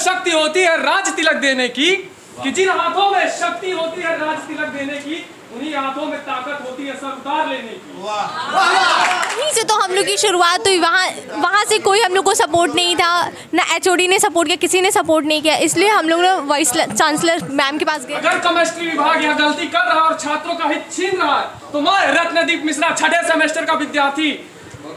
शक्ति होती है राज तिलक देने की, कि जिन हाथों में शक्ति होती है राज तिलक देने की, उन्हीं हाथों में ताकत होती है सर उतार लेने की। वहीं से तो हम लोग की शुरुआत हुई। वहाँ से कोई हम लोग को सपोर्ट नहीं था, ना एचओडी ने सपोर्ट किया, किसी ने सपोर्ट नहीं किया। इसलिए हम लोग ना वाइस चांसलर मैम के पास गए। अगर केमिस्ट्री विभाग यहाँ गलती कर रहा है और छात्रों का हित छीन रहा है, तो मैं रत्नदीप मिश्रा 6ठे सेमेस्टर का विद्यार्थी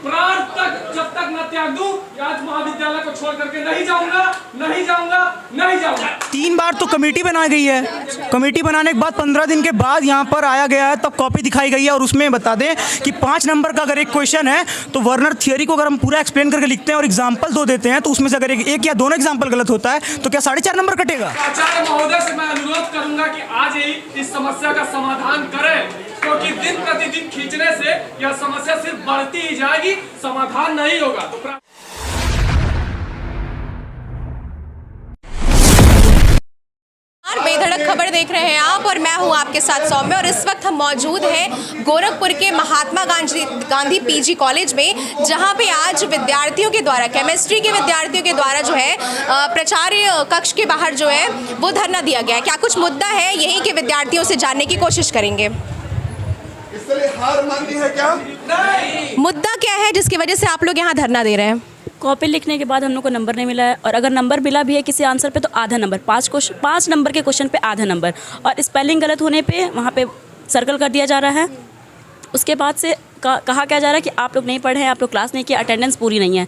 प्राण तक जब तक न त्याग दूं, आज महाविद्यालय को छोड़ करके नहीं जाऊंगा, नहीं जाऊंगा, नहीं जाऊंगा। 3 बार तो कमेटी बनाई गई है। कमेटी बनाने के बाद 15 दिन के बाद यहाँ पर आया गया है, तब कॉपी दिखाई गई है। और उसमें बता दें कि 5 नंबर का अगर एक क्वेश्चन है तो वर्नर थियरी को अगर हम पूरा एक्सप्लेन करके लिखते हैं और एग्जाम्पल 2 देते हैं, तो उसमें से अगर एक या दोनों एग्जाम्पल गलत होता है तो क्या 4.5 नंबर कटेगा? आचार्य महोदय से मैं अनुरोध करूंगा कि आज ही इस समस्या का समाधान करें, क्योंकि दिन प्रतिदिन खींचने से यह समस्या सिर्फ बढ़ती ही जाएगी, समाधान नहीं होगा। तो बेधड़क खबर देख रहे हैं आप, और मैं हूं आपके साथ सौम्य। और इस वक्त हम मौजूद हैं गोरखपुर के महात्मा गांधी पीजी कॉलेज में, जहां पे आज विद्यार्थियों के द्वारा, केमिस्ट्री के विद्यार्थियों के द्वारा जो है प्राचार्य कक्ष के बाहर जो है वो धरना दिया गया है। क्या कुछ मुद्दा है, यहीं के विद्यार्थियों से जानने की कोशिश करेंगे। इसलिए हार मानती है क्या? मुद्दा क्या है जिसकी वजह से आप लोग यहाँ धरना दे रहे हैं? कॉपी लिखने के बाद हम लोग को नंबर नहीं मिला है, और अगर नंबर मिला भी है किसी आंसर पे तो आधा नंबर, 5 नंबर के क्वेश्चन पे आधा नंबर, और स्पेलिंग गलत होने पे वहाँ पे सर्कल कर दिया जा रहा है। उसके बाद से कहा क्या जा रहा है कि आप लोग नहीं पढ़े हैं, आप लोग क्लास नहीं किए, अटेंडेंस पूरी नहीं है।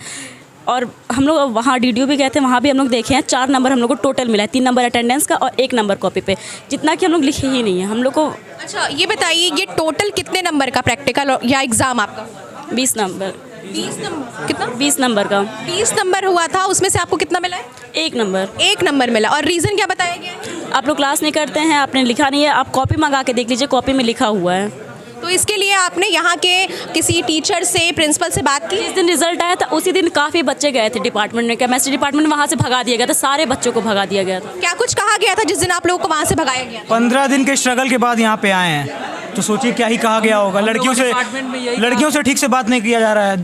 और हम लोग वहाँ DDO भी गए थे, वहाँ भी हम लोग देखे हैं 4 नंबर हम लोग को टोटल मिला है, 3 नंबर अटेंडेंस का और 1 नंबर कॉपी पे, जितना कि हम लोग लिखे ही नहीं है हम लोग को। अच्छा, ये बताइए, ये टोटल कितने नंबर का प्रैक्टिकल या एग्ज़ाम आपका? 20 नंबर। 20 नंबर कितना? 20 नंबर का 20 नंबर हुआ था, उसमें से आपको कितना मिला है? 1 नंबर। 1 नंबर मिला। और रीज़न क्या बताया गया? आप लोग क्लास नहीं करते हैं, आपने लिखा नहीं है। आप कॉपी मंगा के देख लीजिए, कॉपी में लिखा हुआ है। तो इसके लिए आपने यहाँ के किसी टीचर से, प्रिंसिपल से बात की? जिस दिन रिजल्ट आया था उसी दिन काफ़ी बच्चे गए थे डिपार्टमेंट में, केमिस्ट्री डिपार्टमेंट में, वहाँ से भगा दिया गया था, सारे बच्चों को भगा दिया गया था। क्या कुछ कहा गया था जिस दिन आप लोगों को वहाँ से भगाया गया? 15 दिन के स्ट्रगल के बाद यहाँ पे आए हैं, तो सोचिए क्या ही कहा गया होगा। लड़कियों से ठीक से बात नहीं किया जा रहा है।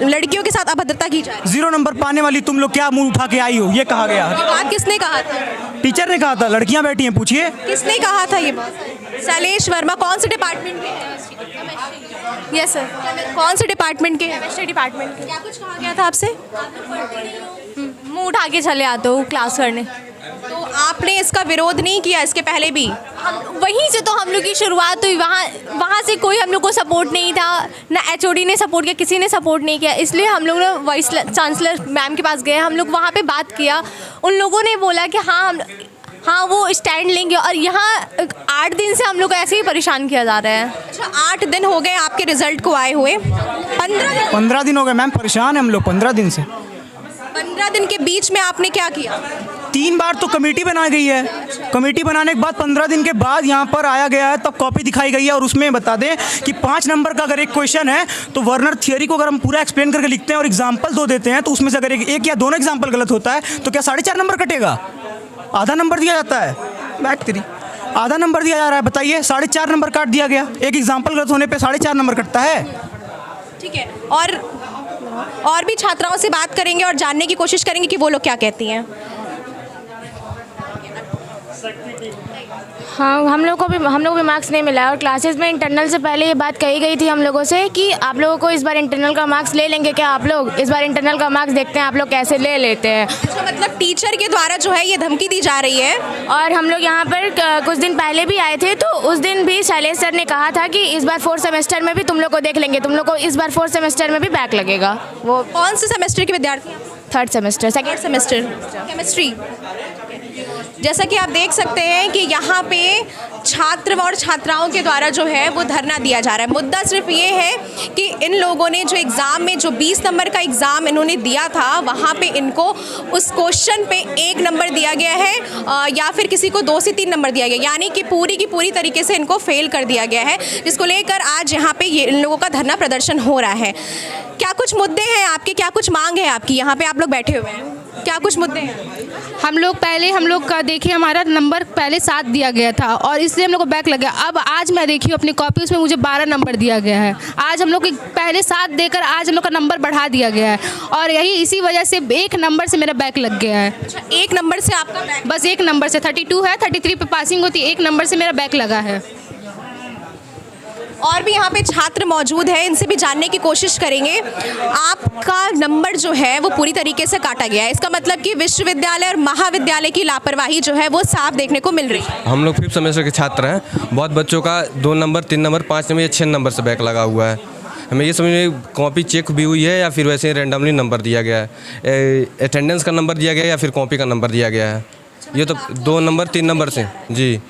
लड़कियों के साथ अभद्रता की जाए। 0 नंबर पाने वाली तुम लोग क्या मुंह उठा के आई हो, ये कहा गया। बात किसने कहा था? टीचर ने कहा था, लड़कियां बैठी हैं, पूछिए किसने कहा था ये बात? शैलेश वर्मा कौन से डिपार्टमेंट के हैं? Yes sir. कौन से डिपार्टमेंट के? केमिस्ट्री डिपार्टमेंट के। क्या कुछ कहा गया था आपसे? मुँह उठा के चले आते हो क्लास करने। तो आपने इसका विरोध नहीं किया इसके पहले भी? वहीं से तो हम लोग की शुरुआत हुई। वहाँ से कोई हम लोग को सपोर्ट नहीं था, ना एचओडी ने सपोर्ट किया, किसी ने सपोर्ट नहीं किया। इसलिए हम लोग ना वाइस चांसलर मैम के पास गए। हम लोग वहाँ पे बात किया, उन लोगों ने बोला कि हाँ वो स्टैंड लेंगे। और यहाँ 8 दिन से हम लोग को ऐसे ही परेशान किया जा रहा है। अच्छा, 8 दिन हो गए आपके रिजल्ट को आए हुए? 15 दिन हो गए मैम, परेशान है हम लोग 15 दिन से। 15 दिन के बीच में आपने क्या किया? 3 बार तो कमेटी बनाई गई है। कमेटी बनाने के बाद 15 दिन के बाद यहाँ पर आया गया है, तब कॉपी दिखाई गई है। और उसमें बता दें कि 5 नंबर का अगर एक क्वेश्चन है तो वर्नर थियरी को अगर हम पूरा एक्सप्लेन करके लिखते हैं और एग्जाम्पल 2 देते हैं, तो उसमें से अगर एक या दोनों एग्जाम्पल गलत होता है तो क्या 4.5 नंबर कटेगा? आधा नंबर दिया जाता है। बैक 3 आधा नंबर दिया जा रहा है। बताइए, 4.5 नंबर काट दिया गया। एक एग्जाम्पल गलत होने पर 4.5 नंबर कटता है। ठीक है, और भी छात्राओं से बात करेंगे और जानने की कोशिश करेंगे कि वो लोग क्या कहती हैं। हाँ, हम लोग को भी मार्क्स नहीं मिला है। और क्लासेस में इंटरनल से पहले ये बात कही गई थी हम लोगों से कि आप लोगों को इस बार इंटरनल का मार्क्स ले लेंगे क्या? आप लोग इस बार इंटरनल का मार्क्स देखते हैं आप लोग कैसे ले लेते हैं। अच्छा, मतलब टीचर के द्वारा जो है ये धमकी दी जा रही है। और हम लोग यहाँ पर कुछ दिन पहले भी आए थे, तो उस दिन भी शैलेश सर ने कहा था कि इस बार 4th सेमेस्टर में भी तुम लोग को देख लेंगे, तुम लोग को इस बार 4th सेमेस्टर में भी बैक लगेगा। वो कौन से सेमेस्टर के विद्यार्थी? 3rd semester, 2nd semester chemistry. जैसा कि आप देख सकते हैं कि यहाँ पे छात्र और छात्राओं के द्वारा जो है वो धरना दिया जा रहा है। मुद्दा सिर्फ ये है कि इन लोगों ने जो एग्ज़ाम में जो 20 नंबर का एग्ज़ाम इन्होंने दिया था, वहाँ पे इनको उस क्वेश्चन पे 1 नंबर दिया गया है, या फिर किसी को 2 से 3 नंबर दिया गया, यानी कि पूरी की पूरी तरीके से इनको फेल कर दिया गया है, जिसको लेकर आज यहाँ पे ये इन लोगों का धरना प्रदर्शन हो रहा है। क्या कुछ मुद्दे हैं आपके, क्या कुछ मांग है आपकी? यहाँ पे आप लोग बैठे हुए हैं। क्या कुछ मुद्दे हैं? हम लोग का देखिए हमारा नंबर पहले 7 दिया गया था और इसलिए हम लोग को बैक लग गया। अब आज मैं देखी अपनी कॉपी, उसमें मुझे 12 नंबर दिया गया है। आज हम लोग को पहले 7 देकर आज हम लोग का नंबर बढ़ा दिया गया है और यही इसी वजह से 1 नंबर से मेरा बैक लग गया है। अच्छा, 1 नंबर से आपका बैक? बस 1 नंबर से 32 है, 33 पे पासिंग होती है, 1 नंबर से मेरा बैक लगा है। और भी यहाँ पे छात्र मौजूद हैं, इनसे भी जानने की कोशिश करेंगे। आपका नंबर जो है वो पूरी तरीके से काटा गया है, इसका मतलब कि विश्वविद्यालय और महाविद्यालय की लापरवाही जो है वो साफ देखने को मिल रही है। हम लोग 5th सेमेस्टर के छात्र हैं। बहुत बच्चों का 2 नंबर, 3 नंबर, 5 नंबर या 6 नंबर से बैक लगा हुआ है। हमें ये समझ में कॉपी चेक भी हुई है या फिर वैसे ही रैंडमली नंबर दिया गया है, अटेंडेंस का नंबर दिया गया है या फिर कॉपी का नंबर दिया गया है। ये तो 2 नंबर 3 नंबर से जी।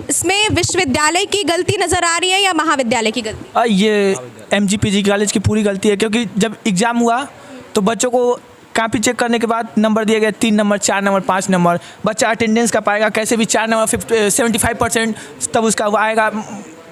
इसमें विश्वविद्यालय की गलती नज़र आ रही है या महाविद्यालय की गलती? ये MGPG कॉलेज की पूरी गलती है, क्योंकि जब एग्ज़ाम हुआ तो बच्चों को कॉपी चेक करने के बाद नंबर दिया गया 3 नंबर, 4 नंबर, 5 नंबर। बच्चा अटेंडेंस का पाएगा कैसे भी 4 नंबर 75% तब उसका वो आएगा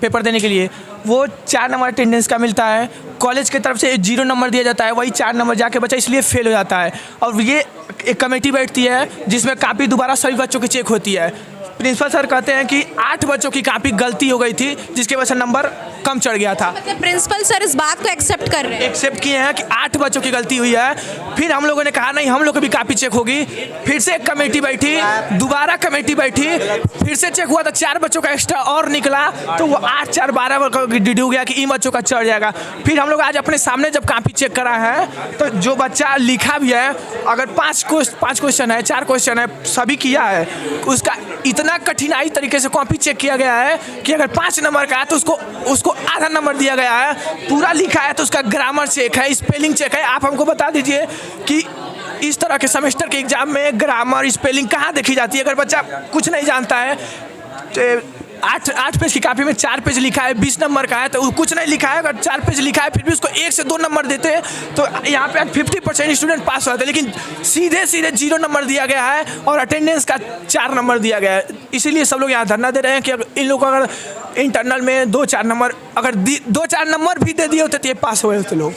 पेपर देने के लिए। वो 4 नंबर अटेंडेंस का मिलता है, कॉलेज की तरफ से 0 नंबर दिया जाता है, वही 4 नंबर जाके बच्चा इसलिए फेल हो जाता है। और ये एक कमेटी बैठती है जिसमें कॉपी दोबारा सभी बच्चों की चेक होती है। प्रिंसिपल सर कहते हैं कि 8 बच्चों की कॉपी गलती हो गई थी जिसकी वजह से नंबर कम चढ़ गया था। मतलब प्रिंसिपल सर इस बात को एक्सेप्ट कर रहे हैं? एक्सेप्ट किए हैं कि 8 बच्चों की गलती हुई है। फिर हम लोगों ने कहा नहीं, हम लोग की भी कॉपी चेक होगी। फिर से एक कमेटी बैठी, दोबारा कमेटी बैठी, फिर से चेक हुआ तो 4 बच्चों का एक्स्ट्रा और निकला, तो वो 8, 4, 12 डिड्यू गया कि इन बच्चों का चढ़ जाएगा। फिर हम लोग आज अपने सामने जब कॉपी चेक करा है तो जो बच्चा लिखा भी है, अगर 5 क्वेश्चन है, 4 क्वेश्चन है, सभी किया है, उसका इतना कठिनाई तरीके से कॉपी चेक किया गया है कि अगर 5 नंबर का है तो उसको आधा नंबर दिया गया है। पूरा लिखा है तो उसका ग्रामर चेक है, स्पेलिंग चेक है। आप हमको बता दीजिए कि इस तरह के सेमेस्टर के एग्जाम में ग्रामर, स्पेलिंग कहाँ देखी जाती है? अगर बच्चा कुछ नहीं जानता है तो 8 पेज की कॉपी में 4 पेज लिखा है, 20 नंबर का है, तो कुछ नहीं लिखा है। अगर 4 पेज लिखा है फिर भी उसको 1 से 2 नंबर देते हैं तो यहाँ पे 50% स्टूडेंट पास होते हैं, लेकिन सीधे 0 नंबर दिया गया है और अटेंडेंस का 4 नंबर दिया गया है। इसीलिए सब लोग यहाँ धरना दे रहे हैं कि इन लोगों को अगर इंटरनल में 2-4 नंबर अगर 2-4 नंबर भी दे दिए होते तो ये पास हुए होते लोग।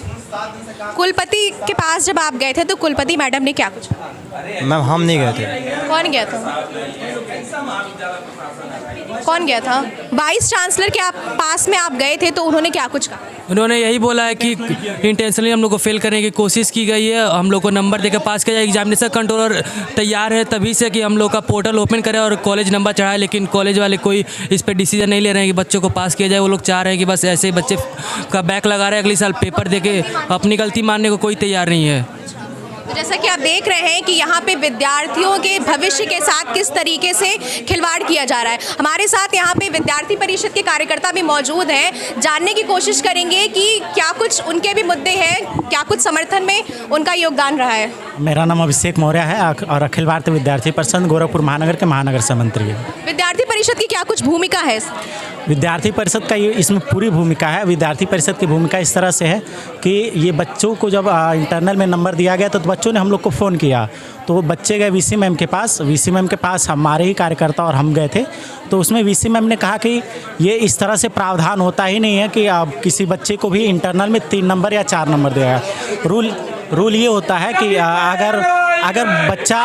कुलपति के पास जब आप गए थे तो कुलपति मैडम ने क्या कुछ? मैम हम नहीं गए थे। कौन गया था? कौन गया था? वाइस चांसलर के पास में आप गए थे तो उन्होंने क्या कुछ कहा? उन्होंने यही बोला है कि इंटेंशनली हम लोग को फेल करने की कोशिश की गई है, हम लोग को नंबर देकर पास किया जाए। एग्जामिनेशन कंट्रोलर तैयार है तभी से कि हम लोग का पोर्टल ओपन करें और कॉलेज नंबर चढ़ाए, लेकिन कॉलेज वाले कोई इस पर डिसीजन नहीं ले रहे हैं कि बच्चों को पास किया जाए। वो लोग चाह रहे हैं कि बस ऐसे ही बच्चे का बैक लगा रहे हैं, अगले साल पेपर दे के अपनी गलती मानने को कोई तैयार नहीं है। तो जैसा कि आप देख रहे हैं कि यहाँ पे विद्यार्थियों के भविष्य के साथ किस तरीके से खिलवाड़ किया जा रहा है। हमारे साथ यहाँ पे विद्यार्थी परिषद के कार्यकर्ता भी मौजूद हैं, जानने की कोशिश करेंगे कि क्या कुछ उनके भी मुद्दे हैं, क्या कुछ समर्थन में उनका योगदान रहा है। मेरा नाम अभिषेक मौर्य है और अखिल भारतीय विद्यार्थी परिषद गोरखपुर महानगर के महानगर समंत्री है। विद्यार्थी परिषद की क्या कुछ भूमिका है? विद्यार्थी परिषद का ये इसमें पूरी भूमिका है। विद्यार्थी परिषद की भूमिका इस तरह से है कि ये बच्चों को जब इंटरनल में नंबर दिया गया तो बच्चों ने हम लोग को फ़ोन किया, तो वो बच्चे गए VC मैम के पास। VC मैम के पास हमारे ही कार्यकर्ता और हम गए थे, तो उसमें VC मैम ने कहा कि ये इस तरह से प्रावधान होता ही नहीं है कि आप किसी बच्चे को भी इंटरनल में 3 नंबर या 4 नंबर देगा। रूल ये होता है कि अगर बच्चा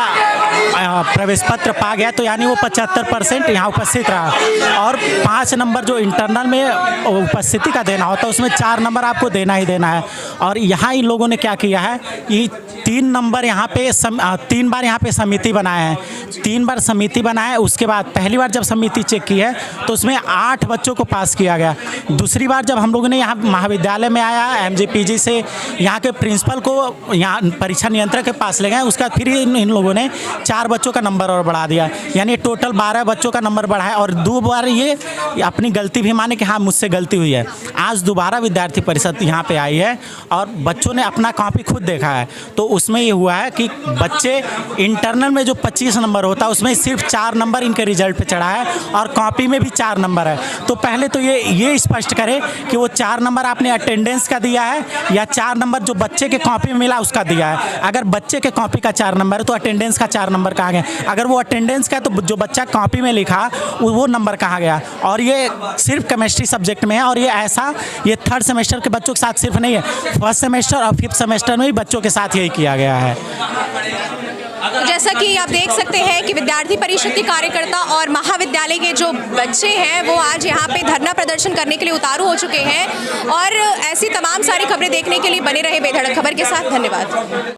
प्रवेश पत्र पा गया तो यानी वो 75% यहाँ उपस्थित रहा और 5 नंबर जो इंटरनल में उपस्थिति का देना होता है उसमें 4 नंबर आपको देना ही देना है। और यहाँ इन लोगों ने क्या किया है कि 3 नंबर यहाँ पे 3 बार यहाँ पे समिति बनाए हैं, 3 बार समिति बनाए। उसके बाद पहली बार जब समिति चेक की है तो उसमें 8 बच्चों को पास किया गया। दूसरी बार जब हम लोगों ने यहाँ महाविद्यालय में आया MGPG से यहाँ के प्रिंसिपल को यहाँ परीक्षा नियंत्रक के पास ले गए, उसका फिर इन लोगों ने 4 बच्चों का नंबर और बढ़ा दिया, यानी टोटल 12 बच्चों का नंबर बढ़ा है। और 2 बार ये अपनी गलती भी माने कि हाँ मुझसे गलती हुई है। आज दोबारा विद्यार्थी परिषद यहाँ पे आई है और बच्चों ने अपना कॉपी खुद देखा है, तो उसमें ये हुआ है कि बच्चे इंटरनल में जो 25 नंबर होता है उसमें सिर्फ 4 नंबर इनके रिजल्ट पे चढ़ा है और कॉपी में भी 4 नंबर है। तो पहले तो ये स्पष्ट करें कि वो 4 नंबर आपने अटेंडेंस का दिया है या 4 नंबर जो बच्चे के कॉपी में मिला उसका दिया है। अगर बच्चे के कॉपी का 4 नंबर है तो अटेंडेंस का 4 नंबर कहाँ गया? अगर वो अटेंडेंस का तो जो बच्चा कॉपी में लिखा वो नंबर कहाँ गया? और ये सिर्फ केमिस्ट्री सब्जेक्ट में है और ये 3rd सेमेस्टर के बच्चों के साथ सिर्फ नहीं है, 1st सेमेस्टर और 5th सेमेस्टर में भी बच्चों के साथ यही किया गया है। जैसा कि आप देख सकते हैं कि विद्यार्थी परिषद के कार्यकर्ता और महाविद्यालय के जो बच्चे हैं वो आज यहाँ पे धरना प्रदर्शन करने के लिए उतारू हो चुके हैं। और ऐसी तमाम सारी खबरें देखने के लिए बने रहे बेधड़क खबर के साथ। धन्यवाद।